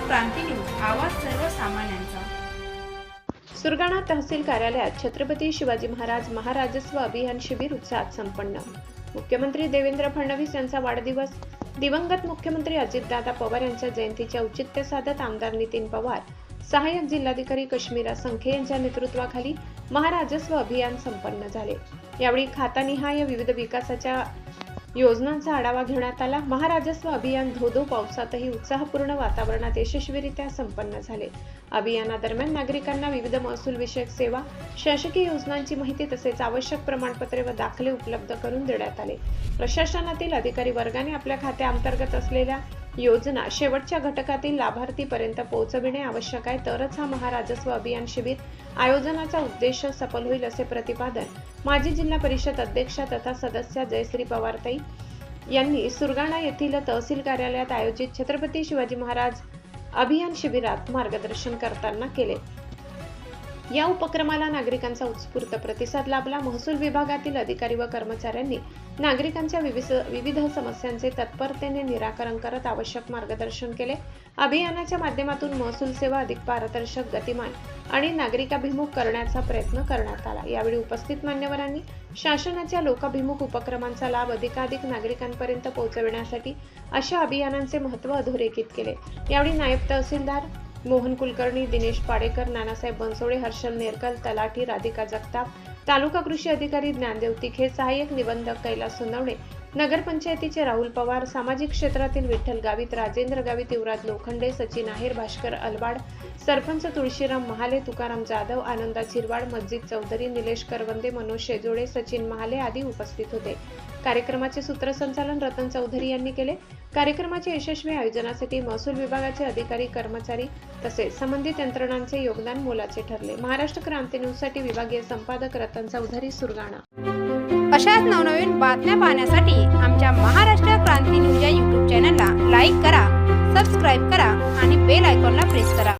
क्रांती news, आवाज सर्वसामान्यांचा। सुरगाणा तहसील कार्यालयात छत्रपती शिवाजी महाराज महाराजस्व अभियान शिबिर उत्साहात संपन्न। मुख्यमंत्री देवेंद्र फडणवीस यांचा वाढदिवस, दिवंगत मुख्यमंत्री अजितदादा पवार यांच्या जयंतीचे औचित्य साधत आमदार नितीन पवार, सहाय्यक जिल्हाधिकारी कश्मीरा संखे यांच्या नेतृत्वाखाली महाराजस्व अभियान संपन्न झाले। यावेळी खातानिहाय विविध विकासाच्या योजनांचा आढावा घेण्यात आला। महाराजस्व अभियान धोधो पावसातही उत्साहपूर्ण वातावरणात यशस्वीरित्या संपन्न झाले। अभियानादरम्यान नागरिकांना विविध महसूल विषयक सेवा, शासकीय योजनांची माहिती तसेच आवश्यक प्रमाणपत्रे व दाखले उपलब्ध करून देण्यात आले। प्रशासनातील अधिकारी वर्गाने आपल्या खात्याअंतर्गत असलेल्या योजना शेवटच्या घटकातील लाभार्थीपर्यंत पोहोचविणे आवश्यक आहे, तरच हा महाराजस्व अभियान शिबिर आयोजनाचा उद्देश सफल होईल, असे प्रतिपादन माजी जिल्हा परिषद अध्यक्षा तथा सदस्य जयश्री पवारताई यांनी सुरगाणा येथील तहसील कार्यालयात आयोजित छत्रपती शिवाजी महाराज अभियान शिबिरात मार्गदर्शन करताना केले। या उपक्रमाला नागरिकांचा उत्स्फूर्त प्रतिसाद लाभला। महसूल विभागातील अधिकारी व कर्मचाऱ्यांनी नागरिकांच्या विविध समस्यांचे तत्परतेने निराकरण करत आवश्यक मार्गदर्शन केले। अभियानाच्या माध्यमातून महसूल सेवा अधिक पारदर्शक, गतिमान आणि नागरिकाभिमुख करण्याचा प्रयत्न करण्यात आला। यावेळी उपस्थित मान्यवरांनी शासनाच्या लोकाभिमुख उपक्रमांचा लाभ अधिकाधिक नागरिकांपर्यंत पोहोचविण्यासाठी अशा अभियानांचे महत्त्व अधोरेखित केले। यावेळी नायब तहसीलदार मोहन कुलकर्णी, दिनेश पाडेकर, नानासाहेब बनसोडे, हर्षल नेरकल, तलाठी राधिका जगताप, तालुका कृषी अधिकारी ज्ञानदेव तिखे, सहाय्यक निबंधक कैलास सोनवणे, नगरपंचायतीचे राहुल पवार, सामाजिक क्षेत्रातील विठ्ठल गावित, राजेंद्र गावित, युवराज लोखंडे, सचिन आहेर, भास्कर अलवाड, सरपंच तुळशीराम महाले, तुकाराम जाधव, आनंदा चिरवाड, मस्जिद चौधरी, निलेश करवंदे, मनोज शेजोडे, सचिन महाले आदी उपस्थित होते। कार्यक्रमाचे सूत्रसंचालन रतन चौधरी यांनी केले। कार्यक्रमाच्या यशस्वी आयोजनासाठी महसूल विभागाचे अधिकारी, कर्मचारी तसेच संबंधित यंत्रणांचे योगदान मोलाचे ठरले। महाराष्ट्र क्रांती न्यूज साठी विभागीय संपादक रतन चौधरी, सुरगाणा। अशाच नवनवीन बातम्या पाहण्यासाठी आमच्या महाराष्ट्र क्रांती न्यूज या YouTube चॅनलला लाईक करा, सबस्क्राईब करा आणि बेल आयकॉनला प्रेस करा।